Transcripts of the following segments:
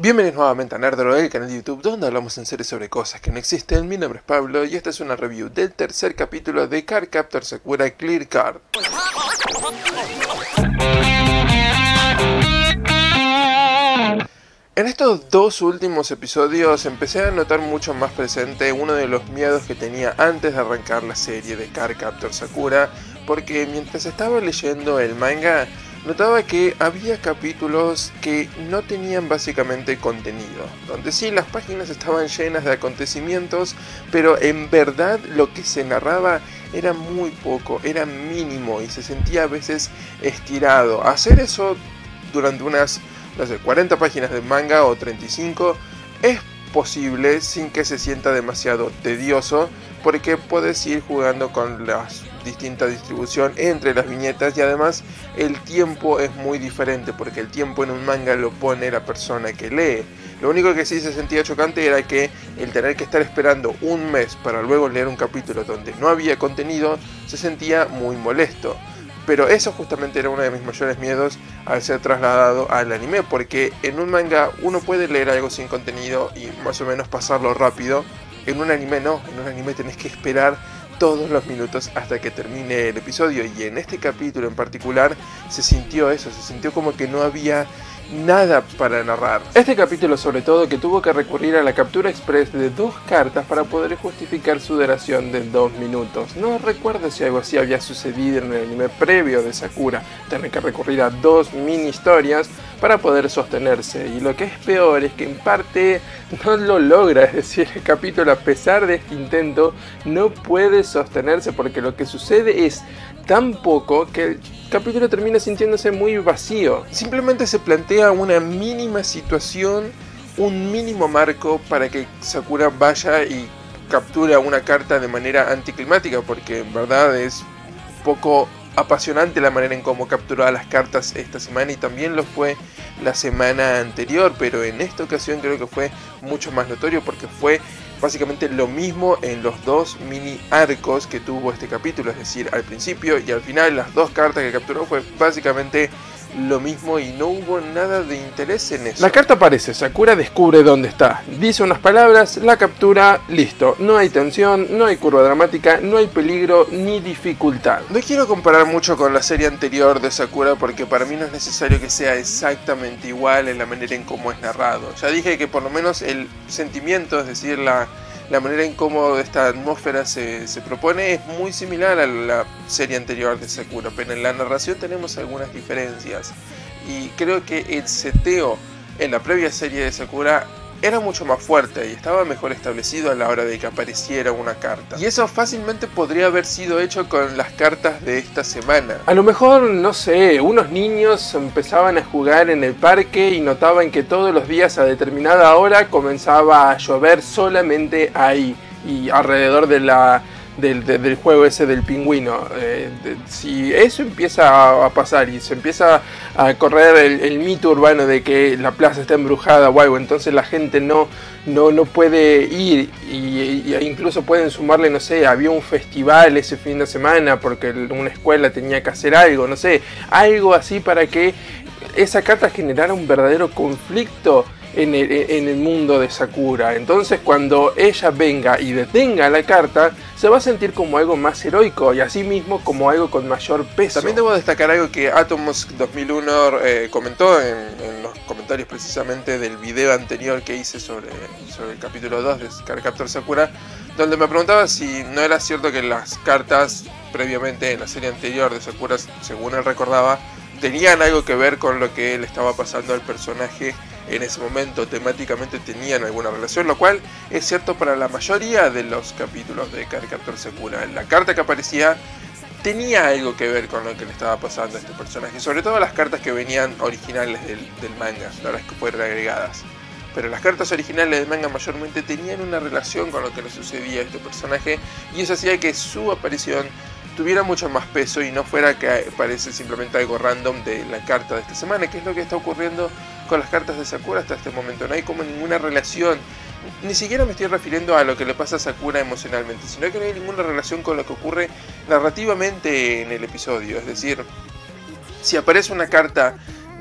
Bienvenidos nuevamente a Nerdero, el canal de YouTube donde hablamos en series sobre cosas que no existen. Mi nombre es Pablo y esta es una review del tercer capítulo de Cardcaptor Sakura Clear Card. En estos dos últimos episodios empecé a notar mucho más presente uno de los miedos que tenía antes de arrancar la serie de Cardcaptor Sakura, porque mientras estaba leyendo el manga notaba que había capítulos que no tenían básicamente contenido, donde sí las páginas estaban llenas de acontecimientos, pero en verdad lo que se narraba era muy poco, era mínimo y se sentía a veces estirado. Hacer eso durante unas, no sé, 40 páginas de manga o 35 es posible sin que se sienta demasiado tedioso, porque puedes ir jugando con las distinta distribución entre las viñetas y además el tiempo es muy diferente porque el tiempo en un manga lo pone la persona que lee. Lo único que sí se sentía chocante era que el tener que estar esperando un mes para luego leer un capítulo donde no había contenido se sentía muy molesto. Pero eso justamente era uno de mis mayores miedos al ser trasladado al anime, porque en un manga uno puede leer algo sin contenido y más o menos pasarlo rápido. En un anime no, en un anime tenés que esperar todos los minutos hasta que termine el episodio, y en este capítulo en particular se sintió eso, se sintió como que no había nada para narrar. Este capítulo sobre todo que tuvo que recurrir a la captura express de 2 cartas para poder justificar su duración de 2 minutos. No recuerdo si algo así había sucedido en el anime previo de Sakura, tener que recurrir a 2 mini historias para poder sostenerse, y lo que es peor es que en parte no lo logra, es decir, el capítulo a pesar de este intento no puede sostenerse porque lo que sucede es tan poco que el capítulo termina sintiéndose muy vacío. Simplemente se plantea una mínima situación, un mínimo marco para que Sakura vaya y capture una carta de manera anticlimática, porque en verdad es poco apasionante la manera en cómo capturó las cartas esta semana, y también lo fue la semana anterior, pero en esta ocasión creo que fue mucho más notorio porque fue básicamente lo mismo en los 2 mini arcos que tuvo este capítulo, es decir, al principio y al final las 2 cartas que capturó fue básicamente lo mismo y no hubo nada de interés en eso. La carta aparece, Sakura descubre dónde está, dice unas palabras, la captura, listo. No hay tensión, no hay curva dramática, no hay peligro ni dificultad. No quiero comparar mucho con la serie anterior de Sakura porque para mí no es necesario que sea exactamente igual en la manera en cómo es narrado. Ya dije que por lo menos el sentimiento, es decir, la manera en cómo esta atmósfera se propone es muy similar a la serie anterior de Sakura, pero en la narración tenemos algunas diferencias, y creo que el seteo en la previa serie de Sakura era mucho más fuerte y estaba mejor establecido a la hora de que apareciera una carta, y eso fácilmente podría haber sido hecho con las cartas de esta semana. A lo mejor, no sé, unos niños empezaban a jugar en el parque y notaban que todos los días a determinada hora comenzaba a llover solamente ahí y alrededor de del juego ese del pingüino. Si eso empieza a pasar y se empieza a correr el mito urbano de que la plaza está embrujada o algo, entonces la gente no puede ir, y incluso pueden sumarle, no sé, había un festival ese fin de semana porque una escuela tenía que hacer algo, no sé, algo así para que esa carta generara un verdadero conflicto en el mundo de Sakura. Entonces cuando ella venga y detenga la carta se va a sentir como algo más heroico y asimismo como algo con mayor peso. También debo destacar algo que Atomos 2001 comentó en los comentarios precisamente del video anterior que hice sobre el capítulo 2 de Cardcaptor Sakura, donde me preguntaba si no era cierto que las cartas previamente en la serie anterior de Sakura, según él recordaba, tenían algo que ver con lo que le estaba pasando al personaje en ese momento, temáticamente tenían alguna relación, lo cual es cierto para la mayoría de los capítulos de Cardcaptor Sakura. La carta que aparecía tenía algo que ver con lo que le estaba pasando a este personaje, sobre todo las cartas que venían originales del manga, no las que fueron agregadas. Pero las cartas originales del manga mayormente tenían una relación con lo que le sucedía a este personaje, y eso hacía que su aparición tuviera mucho más peso y no fuera que parece simplemente algo random de la carta de esta semana, que es lo que está ocurriendo con las cartas de Sakura hasta este momento. No hay como ninguna relación, ni siquiera me estoy refiriendo a lo que le pasa a Sakura emocionalmente, sino que no hay ninguna relación con lo que ocurre narrativamente en el episodio. Es decir, si aparece una carta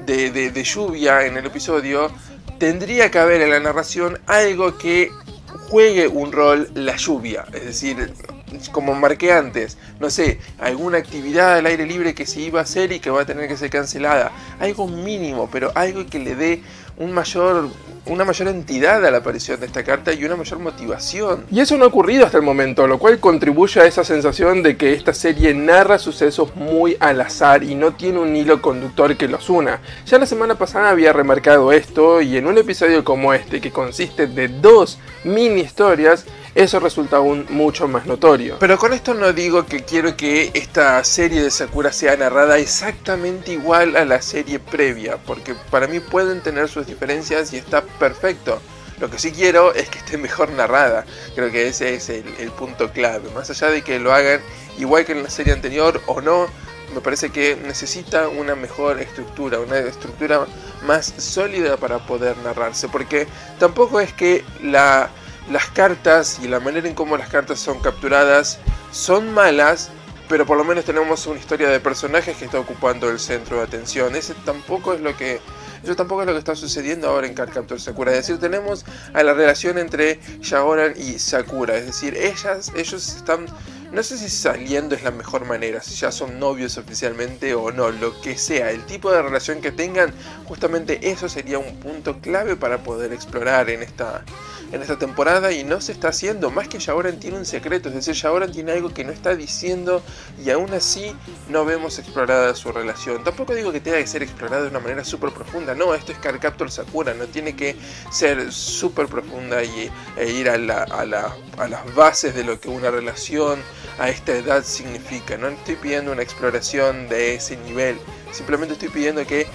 de lluvia en el episodio, tendría que haber en la narración algo que juegue un rol la lluvia, es decir, como marqué antes, no sé, alguna actividad al aire libre que se iba a hacer y que va a tener que ser cancelada, algo mínimo, pero algo que le dé una mayor entidad a la aparición de esta carta y una mayor motivación. Y eso no ha ocurrido hasta el momento, lo cual contribuye a esa sensación de que esta serie narra sucesos muy al azar y no tiene un hilo conductor que los una. Ya la semana pasada había remarcado esto, y en un episodio como este, que consiste de 2 mini historias, eso resulta aún mucho más notorio. Pero con esto no digo que quiero que esta serie de Sakura sea narrada exactamente igual a la serie previa, porque para mí pueden tener sus diferencias y está perfecto. Lo que sí quiero es que esté mejor narrada. Creo que ese es el punto clave. Más allá de que lo hagan igual que en la serie anterior o no, me parece que necesita una mejor estructura, una estructura más sólida para poder narrarse, porque tampoco es que las cartas y la manera en cómo las cartas son capturadas son malas, pero por lo menos tenemos una historia de personajes que está ocupando el centro de atención. Eso tampoco es lo que está sucediendo ahora en Cardcaptor Sakura. Es decir, tenemos a la relación entre Shaoran y Sakura, es decir, ellos están, no sé si saliendo es la mejor manera, si ya son novios oficialmente o no, lo que sea, el tipo de relación que tengan, justamente eso sería un punto clave para poder explorar en esta temporada, y no se está haciendo. Más que Shaoran tiene un secreto, es decir, Shaoran tiene algo que no está diciendo y aún así no vemos explorada su relación. Tampoco digo que tenga que ser explorada de una manera súper profunda, no, esto es Cardcaptor Sakura, no tiene que ser súper profunda e ir a las bases de lo que una relación a esta edad significa. No estoy pidiendo una exploración de ese nivel, simplemente estoy pidiendo que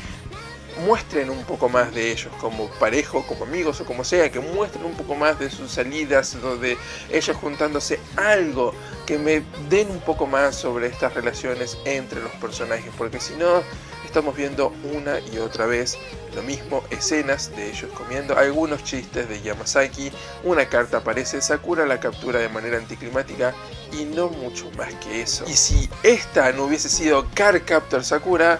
muestren un poco más de ellos como pareja, como amigos o como sea, que muestren un poco más de sus salidas, de ellos juntándose, algo que me den un poco más sobre estas relaciones entre los personajes, porque si no estamos viendo una y otra vez lo mismo, escenas de ellos comiendo, algunos chistes de Yamasaki, una carta aparece, Sakura la captura de manera anticlimática y no mucho más que eso. Y si esta no hubiese sido Cardcaptor Sakura,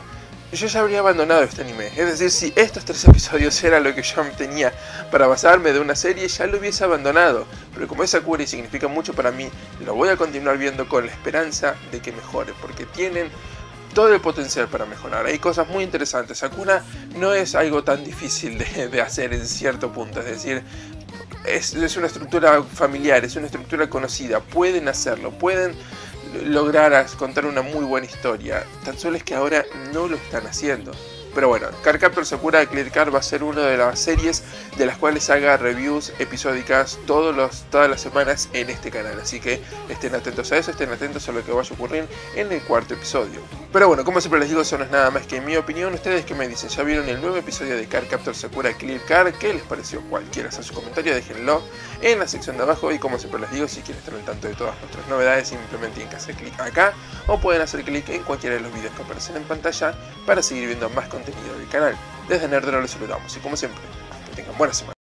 yo ya habría abandonado este anime. Es decir, si estos 3 episodios era lo que yo tenía para basarme de una serie, ya lo hubiese abandonado. Pero como es Sakura y significa mucho para mí, lo voy a continuar viendo con la esperanza de que mejore, porque tienen todo el potencial para mejorar. Hay cosas muy interesantes. Sakura no es algo tan difícil de hacer en cierto punto, es decir, es una estructura familiar, es una estructura conocida, pueden hacerlo, pueden lograr contar una muy buena historia, tan solo es que ahora no lo están haciendo. Pero bueno, Cardcaptor Sakura Clear Card va a ser una de las series de las cuales haga reviews episódicas todas las semanas en este canal. Así que estén atentos a eso, estén atentos a lo que vaya a ocurrir en el 4º episodio. Pero bueno, como siempre les digo, eso no es nada más que mi opinión. Ustedes que me dicen, ¿ya vieron el nuevo episodio de Cardcaptor Sakura Clear Card? ¿Qué les pareció? Cualquiera sea su comentario, déjenlo en la sección de abajo. Y como siempre les digo, si quieren estar al tanto de todas nuestras novedades, simplemente tienen que hacer clic acá, o pueden hacer clic en cualquiera de los videos que aparecen en pantalla para seguir viendo más contenido del canal. Desde Nerdero les saludamos y como siempre, que tengan buena semana.